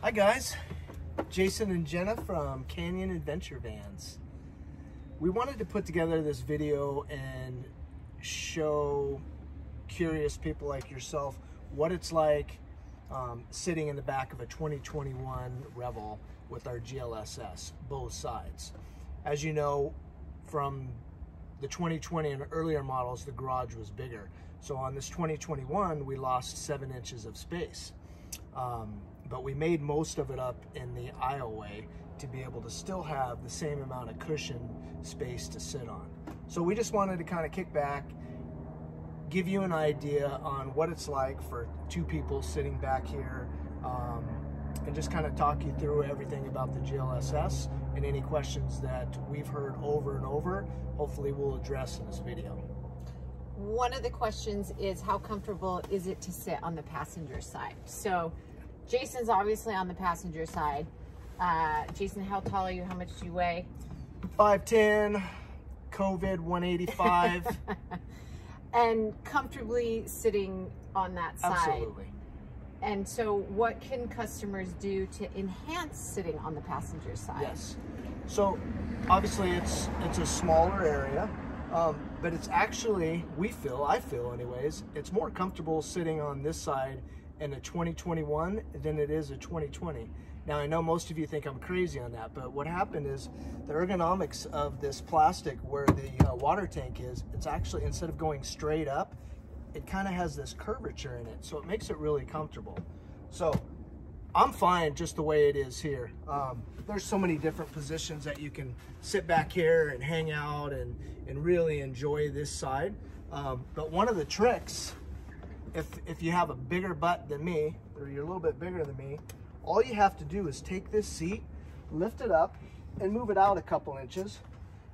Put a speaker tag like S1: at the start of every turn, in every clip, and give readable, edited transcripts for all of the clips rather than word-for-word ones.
S1: Hi guys, Jason and Jenna from Canyon Adventure Vans. We wanted to put together this video and show curious people like yourself what it's like sitting in the back of a 2021 Revel with our GLSS, both sides. As you know, from the 2020 and earlier models, the garage was bigger. So on this 2021, we lost 7 inches of space. But we made most of it up in the aisleway to be able to still have the same amount of cushion space to sit on. So we just wanted to kind of kick back, give you an idea on what it's like for 2 people sitting back here, and just kind of talk you through everything about the GLSS and any questions that we've heard over and over, hopefully we'll address in this video.
S2: One of the questions is, how comfortable is it to sit on the passenger side? So Jason's obviously on the passenger side. Jason, how tall are you? How much do you weigh?
S1: 5'10", COVID 185.
S2: And comfortably sitting on that side.
S1: Absolutely.
S2: And so what can customers do to enhance sitting on the passenger side?
S1: Yes. So obviously it's a smaller area, but it's actually, I feel anyways, it's more comfortable sitting on this side in a 2021 than it is a 2020. Now I know most of you think I'm crazy on that, but what happened is the ergonomics of this plastic where the water tank is, it's actually, instead of going straight up, it kind of has this curvature in it, so it makes it really comfortable. So I'm fine just the way it is here. There's so many different positions that you can sit back here and hang out and really enjoy this side. But one of the tricks, if you have a bigger butt than me, or you're a little bit bigger than me, all you have to do is take this seat, lift it up, and move it out a couple inches,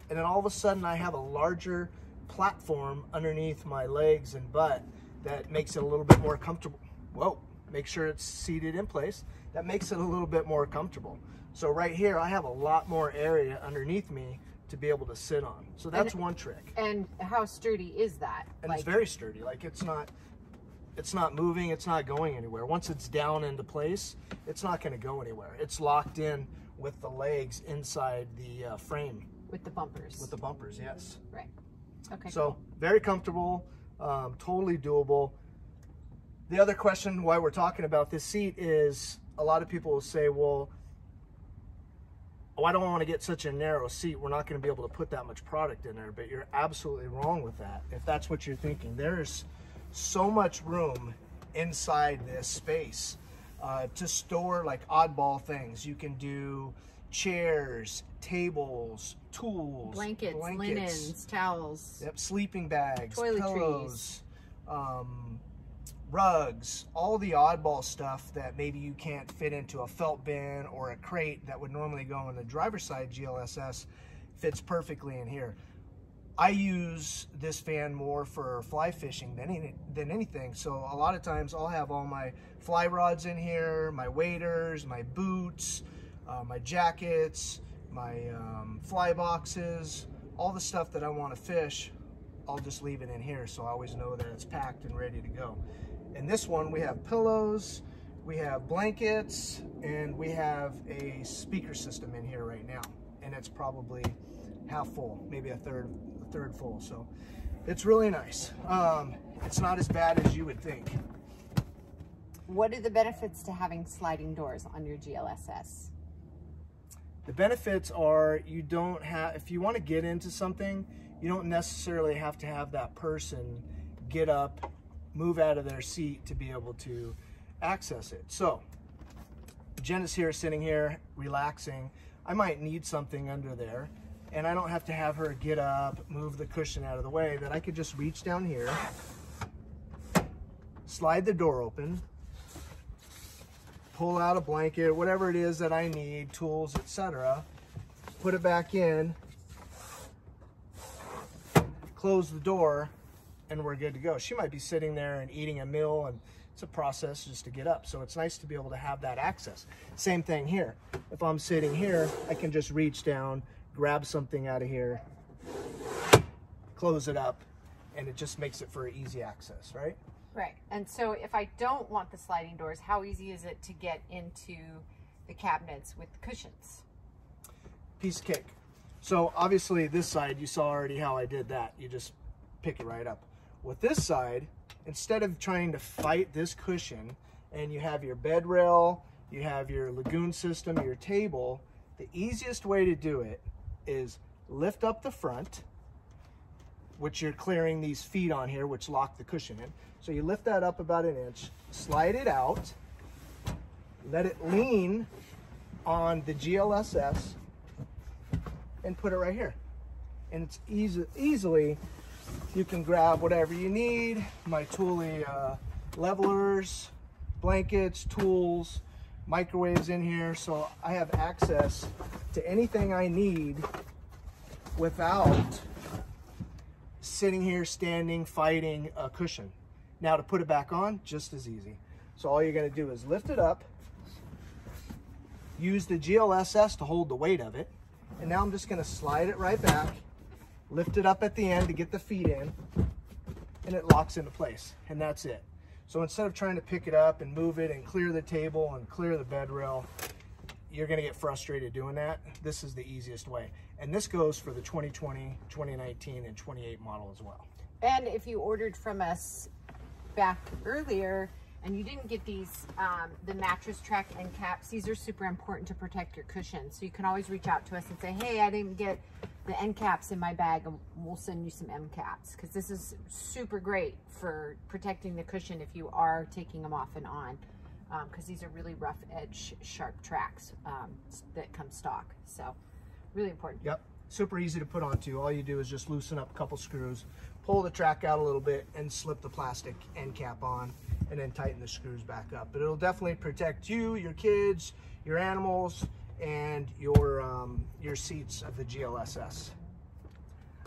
S1: and then all of a sudden I have a larger platform underneath my legs and butt that makes it a little bit more comfortable. Whoa, make sure it's seated in place. That makes it a little bit more comfortable. So right here, I have a lot more area underneath me to be able to sit on. So that's one trick.
S2: And how sturdy is that?
S1: And it's very sturdy. Like it's not moving, it's not going anywhere. Once it's down into place, it's not going to go anywhere. It's locked in with the legs inside the frame. With the bumpers. With the bumpers, yes.
S2: Right. Okay.
S1: So
S2: cool.
S1: Very comfortable, totally doable. The other question why we're talking about this seat is a lot of people will say, well, oh, I don't want to get such a narrow seat. We're not going to be able to put that much product in there. But you're absolutely wrong with that, if that's what you're thinking. There's so much room inside this space to store like oddball things. You can do chairs, tables, tools,
S2: blankets, linens, towels,
S1: yep, sleeping bags,
S2: toiletries,
S1: pillows, rugs, all the oddball stuff that maybe you can't fit into a felt bin or a crate that would normally go in the driver's side GLSS fits perfectly in here. I use this van more for fly fishing than anything. So a lot of times I'll have all my fly rods in here, my waders, my boots, my jackets, my fly boxes, all the stuff that I want to fish, I'll just leave it in here. So I always know that it's packed and ready to go. In this one, we have pillows, we have blankets, and we have a speaker system in here right now. And it's probably half full, maybe a third full. So it's really nice. It's not as bad as you would think.
S2: What are the benefits to having sliding doors on your GLSS?
S1: The benefits are, you don't have, if you want to get into something, you don't necessarily have to have that person get up, move out of their seat to be able to access it. So Jenna's here, sitting here, relaxing. I might need something under there, and I don't have to have her get up, move the cushion out of the way. That I could just reach down here, slide the door open, pull out a blanket, whatever it is that I need, tools, etc. Put it back in, close the door, and we're good to go. She might be sitting there and eating a meal, and it's a process just to get up. So it's nice to be able to have that access. Same thing here. If I'm sitting here, I can just reach down, grab something out of here, close it up, and it just makes it for easy access, right?
S2: Right. And so if I don't want the sliding doors, how easy is it to get into the cabinets with cushions?
S1: Piece of cake. So obviously this side, you saw already how I did that. You just pick it right up. With this side, instead of trying to fight this cushion, and you have your bed rail, you have your lagoon system, your table, the easiest way to do it is lift up the front, which you're clearing these feet on here, which lock the cushion in. So you lift that up about 1 inch, slide it out, let it lean on the GLSS, and put it right here. And it's easily, you can grab whatever you need, my Thule levelers, blankets, tools, microwaves in here, so I have access to anything I need without sitting here, standing, fighting a cushion. Now to put it back on, just as easy. So all you're gonna do is lift it up, use the GLSS to hold the weight of it, and now I'm just gonna slide it right back, lift it up at the end to get the feet in, and it locks into place, and that's it. So instead of trying to pick it up and move it and clear the table and clear the bed rail, you're gonna get frustrated doing that. This is the easiest way. And this goes for the 2020, 2019, and 28 model as well.
S2: And if you ordered from us back earlier and you didn't get these, the mattress track end caps, these are super important to protect your cushion. So you can always reach out to us and say, hey, I didn't get the end caps in my bag, and we'll send you some end caps, because this is super great for protecting the cushion if you are taking them off and on, because these are really rough edge, sharp tracks that come stock. So really important.
S1: Yep, super easy to put on too. All you do is just loosen up a couple screws, pull the track out a little bit, and slip the plastic end cap on, and then tighten the screws back up. But it'll definitely protect you, your kids, your animals, and your seats of the GLSS.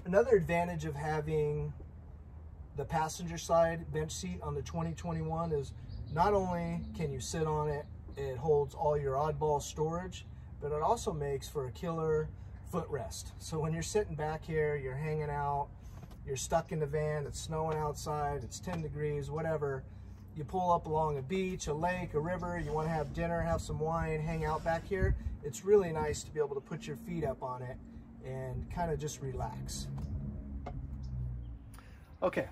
S1: Another advantage of having the passenger side bench seat on the 2021 is not only can you sit on it, it holds all your oddball storage, but it also makes for a killer footrest. So when you're sitting back here, you're hanging out, you're stuck in the van, it's snowing outside, it's 10 degrees, whatever, you pull up along a beach, a lake, a river, you want to have dinner, have some wine, hang out back here, it's really nice to be able to put your feet up on it and kind of just relax. Okay,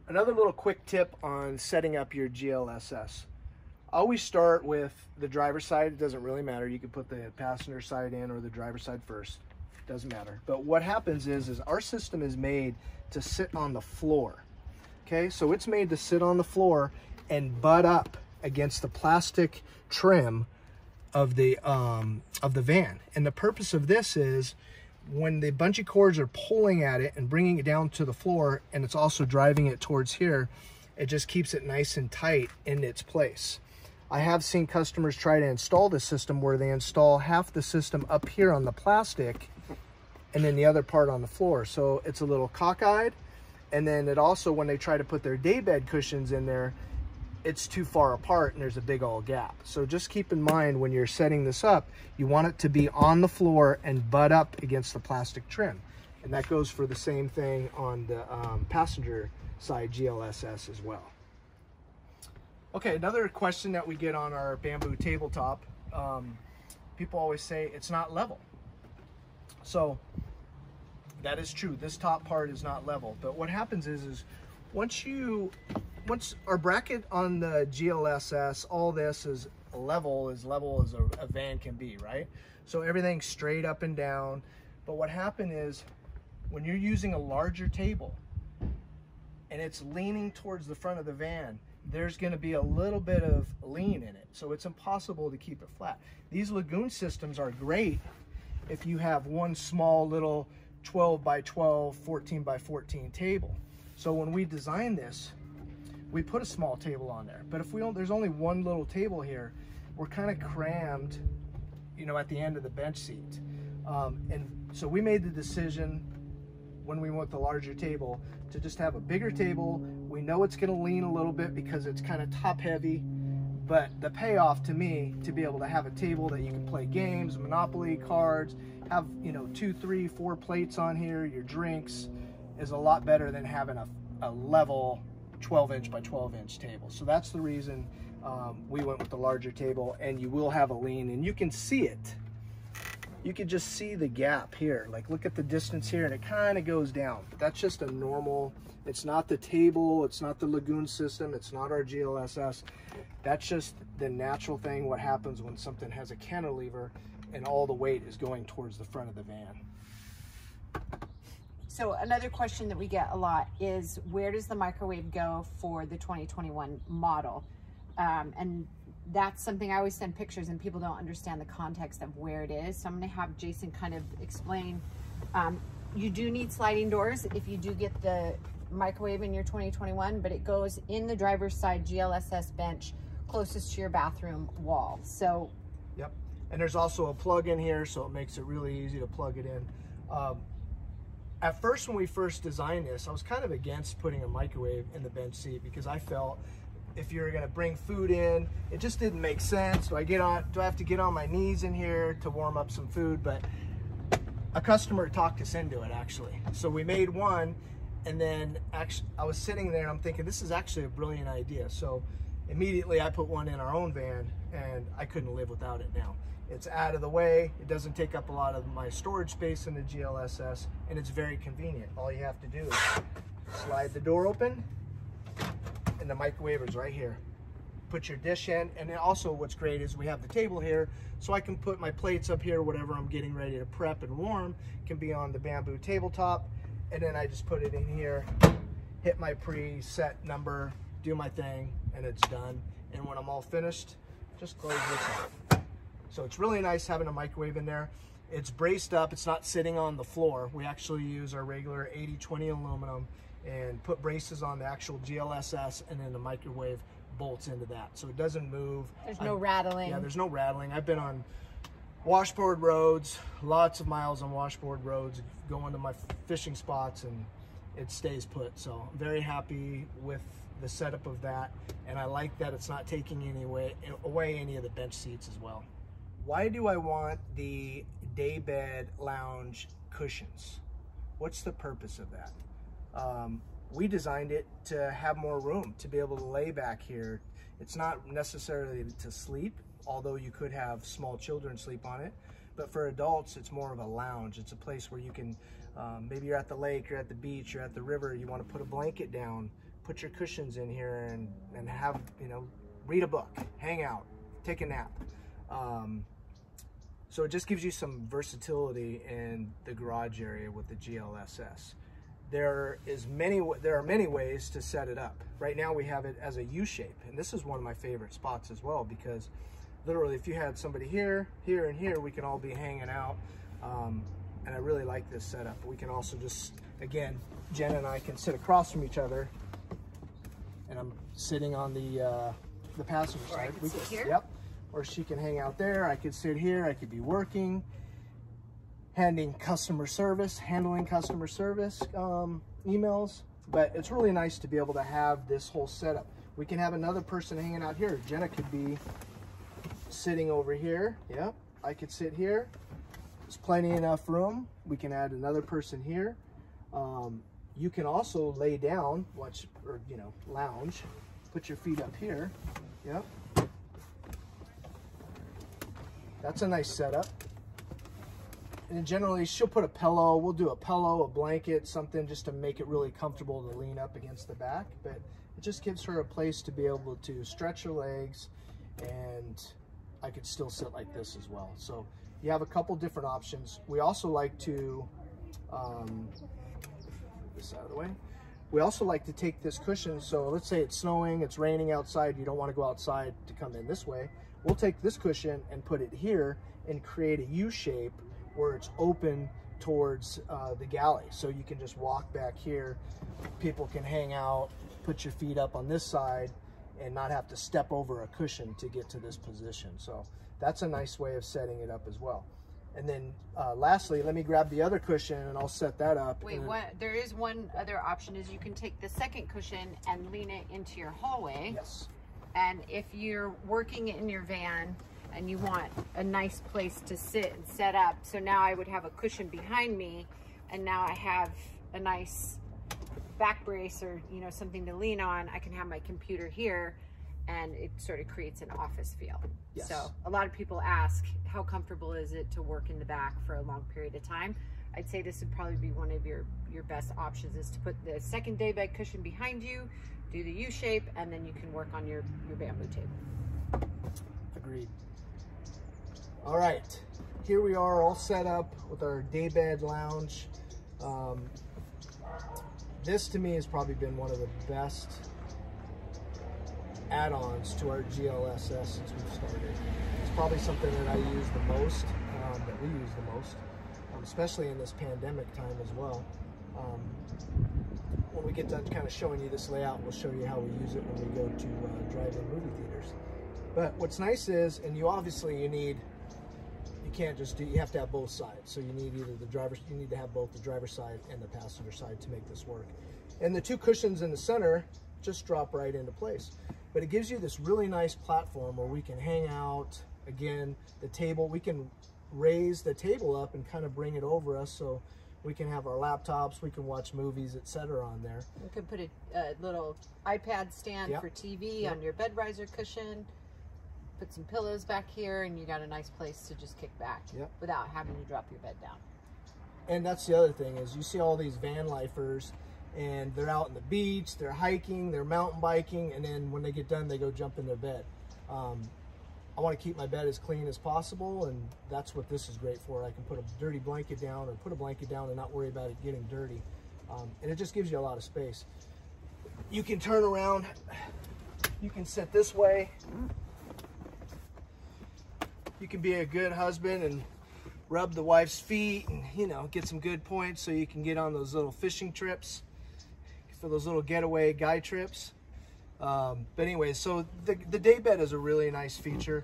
S1: another little quick tip on setting up your GLSS. Always start with the driver's side. It doesn't really matter. You can put the passenger side in or the driver's side first. Doesn't matter. But what happens is our system is made to sit on the floor. Okay, so it's made to sit on the floor and butt up against the plastic trim of the van. And the purpose of this is when the bungee cords are pulling at it and bringing it down to the floor, and it's also driving it towards here, it just keeps it nice and tight in its place. I have seen customers try to install this system where they install half the system up here on the plastic and then the other part on the floor. So it's a little cockeyed. And then it also, when they try to put their daybed cushions in there, it's too far apart and there's a big old gap. So just keep in mind when you're setting this up, you want it to be on the floor and butt up against the plastic trim. And that goes for the same thing on the passenger side GLSS as well. Okay, another question that we get on our bamboo tabletop, people always say it's not level. So that is true. This top part is not level. But what happens is once our bracket on the GLSS, all this is level as a van can be, right? So everything's straight up and down. But what happened is when you're using a larger table and it's leaning towards the front of the van, there's going to be a little bit of lean in it. So it's impossible to keep it flat. These lagoon systems are great if you have one small little 12 by 12, 14 by 14 table. So when we designed this, we put a small table on there. But if there's only one little table here, we're kind of crammed, you know, at the end of the bench seat. And so we made the decision when we went with the larger table to just have a bigger table. We know it's gonna lean a little bit because it's kind of top heavy, but the payoff to me, to be able to have a table that you can play games, Monopoly, cards, have, you know, 2, 3, 4 plates on here, your drinks, is a lot better than having a level 12-inch by 12-inch table. So that's the reason we went with the larger table, and you will have a lean, and you can see it. You can just see the gap here. Like, look at the distance here, and it kind of goes down. But that's just a normal, it's not the table, it's not the Lagoon system, it's not our GLSS. That's just the natural thing, what happens when something has a cantilever and all the weight is going towards the front of the van.
S2: So another question that we get a lot is, where does the microwave go for the 2021 model? And that's something I always send pictures and people don't understand the context of where it is. So I'm going to have Jason kind of explain. You do need sliding doors if you do get the microwave in your 2021, but it goes in the driver's side GLSS bench closest to your bathroom wall. So
S1: yep, and there's also a plug in here, so it makes it really easy to plug it in. At first, when we first designed this, I was kind of against putting a microwave in the bench seat because I felt if you're gonna bring food in, it just didn't make sense. Do I have to get on my knees in here to warm up some food? But a customer talked us into it, actually. So we made one, and then actually I was sitting there and I'm thinking, this is actually a brilliant idea. So immediately I put one in our own van, and I couldn't live without it now. It's out of the way, it doesn't take up a lot of my storage space in the GLSS, and it's very convenient. All you have to do is slide the door open, and the microwave is right here. Put your dish in, and then also what's great is we have the table here, so I can put my plates up here, whatever I'm getting ready to prep and warm can be on the bamboo tabletop, and then I just put it in here, hit my preset number, do my thing, and it's done. And when I'm all finished, just close this off. So it's really nice having a microwave in there. It's braced up, it's not sitting on the floor. We actually use our regular 80/20 aluminum and put braces on the actual GLSS, and then the microwave bolts into that. So it doesn't move.
S2: There's no rattling.
S1: Yeah, there's no rattling. I've been on washboard roads, lots of miles on washboard roads, going to my fishing spots, and it stays put. So I'm very happy with the setup of that, and I like that it's not taking away any of the bench seats as well. Why do I want the daybed lounge cushions? What's the purpose of that? We designed it to have more room, to be able to lay back here. It's not necessarily to sleep, although you could have small children sleep on it, but for adults it's more of a lounge. It's a place where you can, maybe you're at the lake, you're at the beach, you're at the river, you want to put a blanket down, put your cushions in here and have, you know, read a book, hang out, take a nap. So it just gives you some versatility in the garage area with the GLSS. There are many ways to set it up. Right now we have it as a U shape, and this is one of my favorite spots as well, because literally if you had somebody here, here, and here, we can all be hanging out. And I really like this setup. We can also just, again, Jen and I can sit across from each other, and I'm sitting on the passenger side.
S2: I can sit here?
S1: Yep. Or she can hang out there. I could sit here. I could be working, handling customer service, emails. But it's really nice to be able to have this whole setup. We can have another person hanging out here. Jenna could be sitting over here. Yep. I could sit here. There's plenty enough room. We can add another person here. You can also lay down, lounge. Put your feet up here. Yep. That's a nice setup. And generally she'll put a pillow, we'll do a pillow, a blanket, something just to make it really comfortable to lean up against the back. But it just gives her a place to be able to stretch her legs, and I could still sit like this as well. So you have a couple different options. We also like to, this out of the way. We also like to take this cushion, so let's say it's snowing, it's raining outside, you don't want to go outside to come in this way. We'll take this cushion and put it here and create a U shape where it's open towards the galley. So you can just walk back here, people can hang out, put your feet up on this side, and not have to step over a cushion to get to this position. So that's a nice way of setting it up as well. And then lastly, let me grab the other cushion and I'll set that up.
S2: Wait, there is one other option, is you can take the second cushion and lean it into your hallway.
S1: Yes.
S2: And if you're working in your van and you want a nice place to sit and set up, so now I would have a cushion behind me, and now I have a nice back brace or, you know, something to lean on, I can have my computer here, and it sort of creates an office feel.
S1: Yes.
S2: So a lot of people ask, how comfortable is it to work in the back for a long period of time? I'd say this would probably be one of your best options, is to put the second daybed cushion behind you, do the U shape, and then you can work on your bamboo table.
S1: Agreed. All right, here we are all set up with our daybed lounge. This to me has probably been one of the best add-ons to our GLSS since we've started. It's probably something that I use the most, that we use the most, especially in this pandemic time as well. When we get done kind of showing you this layout, we'll show you how we use it when we go to drive-in movie theaters. But what's nice is, and you obviously can't just do, you have to have both sides. So you need either you need to have both the driver's side and the passenger side to make this work. And the two cushions in the center just drop right into place. But it gives you this really nice platform where we can hang out. Again, the table, we can raise the table up and kind of bring it over us so we can have our laptops, we can watch movies, etc. on there.
S2: You can put a little iPad stand for TV on your bed riser cushion. Put some pillows back here, and you got a nice place to just kick back without having to drop your bed down.
S1: And that's the other thing, is you see all these van lifers, and they're out on the beach, they're hiking, they're mountain biking, and then when they get done, they go jump in their bed. I want to keep my bed as clean as possible, and that's what this is great for. I can put a dirty blanket down, or put a blanket down and not worry about it getting dirty. And it just gives you a lot of space. You can turn around, you can sit this way. You can be a good husband and rub the wife's feet and, you know, get some good points so you can get on those little fishing trips, for those little getaway guy trips. But anyway, so the daybed is a really nice feature.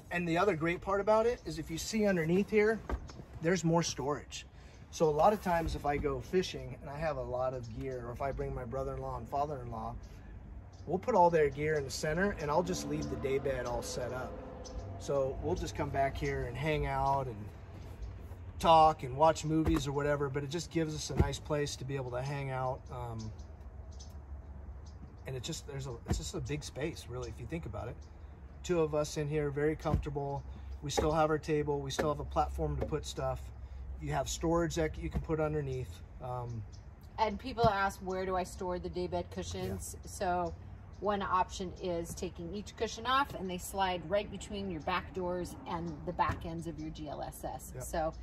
S1: And the other great part about it is, if you see underneath here, there's more storage. So a lot of times if I go fishing and I have a lot of gear, or if I bring my brother-in-law and father-in-law, we'll put all their gear in the center, and I'll just leave the daybed all set up. So we'll just come back here and hang out and talk and watch movies or whatever, but it just gives us a nice place to be able to hang out. And it's just a big space, really, if you think about it. Two of us in here, very comfortable. We still have our table. We still have a platform to put stuff. You have storage that you can put underneath.
S2: And people ask, where do I store the daybed cushions? So one option is taking each cushion off, and they slide right between your back doors and the back ends of your GLSS. So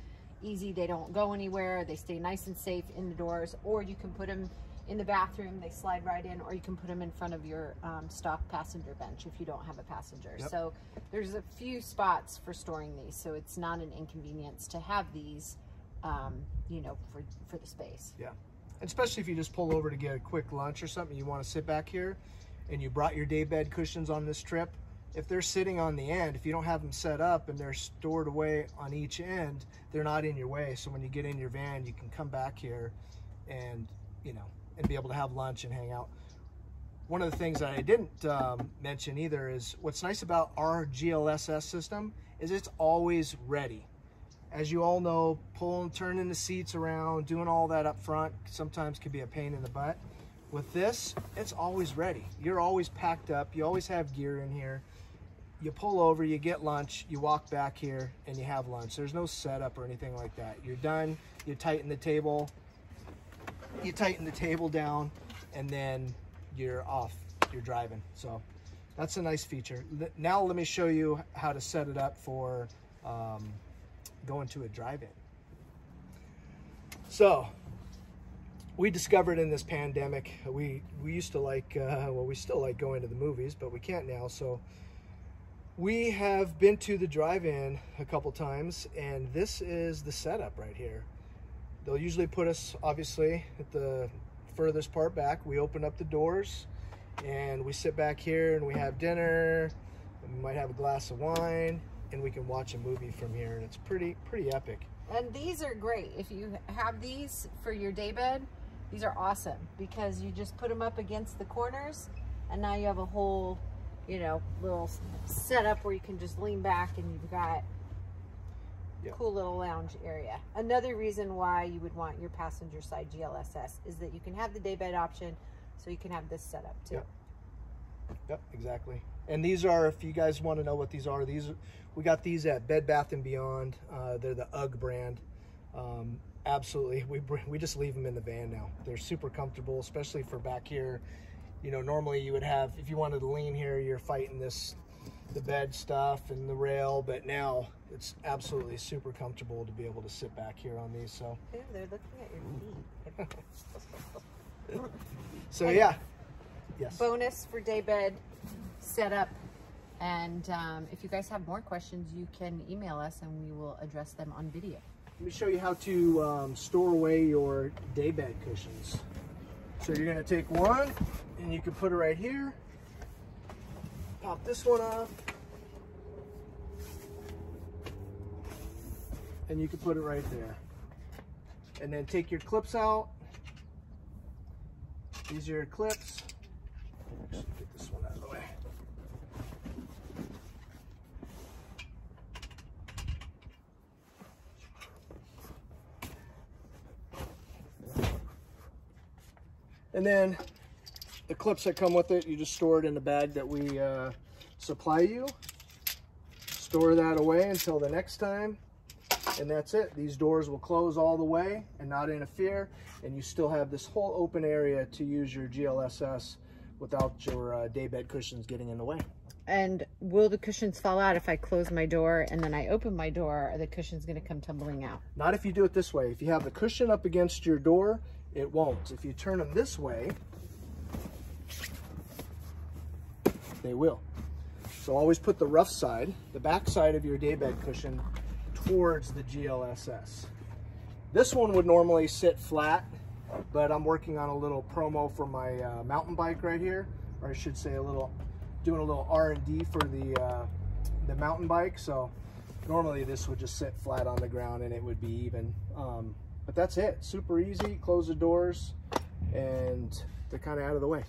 S2: easy, they don't go anywhere. They stay nice and safe in the doors, or you can put them in the bathroom, they slide right in, or you can put them in front of your stock passenger bench if you don't have a passenger. So there's a few spots for storing these, so it's not an inconvenience to have these, you know, for the space.
S1: Especially if you just pull over to get a quick lunch or something, you want to sit back here, and you brought your daybed cushions on this trip. If they're sitting on the end, if you don't have them set up and they're stored away on each end, they're not in your way. So when you get in your van, you can come back here and, you know, and be able to have lunch and hang out. One of the things that I didn't mention either is, what's nice about our GLSS system is it's always ready. As you all know, pulling, turning the seats around, doing all that up front sometimes can be a pain in the butt. With this, it's always ready. You're always packed up. You always have gear in here. You pull over, you get lunch, you walk back here, and you have lunch. There's no setup or anything like that. You're done, you tighten the table, down, and then you're off. You're driving. So that's a nice feature. Now let me show you how to set it up for going to a drive-in. So we discovered in this pandemic, we used to like, well, we still like going to the movies, but we can't now. So we have been to the drive-in a couple times, and this is the setup right here. They'll usually put us, obviously, at the furthest part back. We open up the doors, and we sit back here, and we have dinner, and we might have a glass of wine, and we can watch a movie from here, and it's pretty epic.
S2: And these are great. If you have these for your daybed, these are awesome, because you just put them up against the corners, and now you have a whole, you know, little setup where you can just lean back, and you've got
S1: Yeah.
S2: Cool little lounge area. Another reason why you would want your passenger side GLSS is that you can have the daybed option, so you can have this setup too.
S1: Yep. Yep, exactly. And these are, if you guys want to know what these are, we got these at Bed Bath & Beyond. They're the UGG brand. Absolutely, we just leave them in the van now. They're super comfortable, especially for back here. You know, normally you would have, if you wanted to lean here, you're fighting the bed stuff and the rail, but now it's absolutely super comfortable to be able to sit back here on these. So
S2: Ooh, they're looking at your feet.
S1: so
S2: And
S1: yeah, yes.
S2: Bonus for daybed setup. And if you guys have more questions, you can email us and we will address them on video.
S1: Let me show you how to store away your daybed cushions. So you're gonna take one and you can put it right here. Pop this one off. And you can put it right there. And then take your clips out. These are your clips. Actually, get this one out of the way. And then the clips that come with it, you just store it in the bag that we supply you. Store that away until the next time. And that's it. These doors will close all the way and not interfere. And you still have this whole open area to use your GLSS without your daybed cushions getting in the way.
S2: And will the cushions fall out if I close my door and then I open my door? Are the cushions going to come tumbling out?
S1: Not if you do it this way. If you have the cushion up against your door, it won't. If you turn them this way, they will. So always put the rough side, the back side of your daybed cushion towards the GLSS. This one would normally sit flat, but I'm working on a little promo for my mountain bike right here, or I should say doing a little R&D for the mountain bike. So normally this would just sit flat on the ground and it would be even. But that's it, super easy. Close the doors and they're kind of out of the way.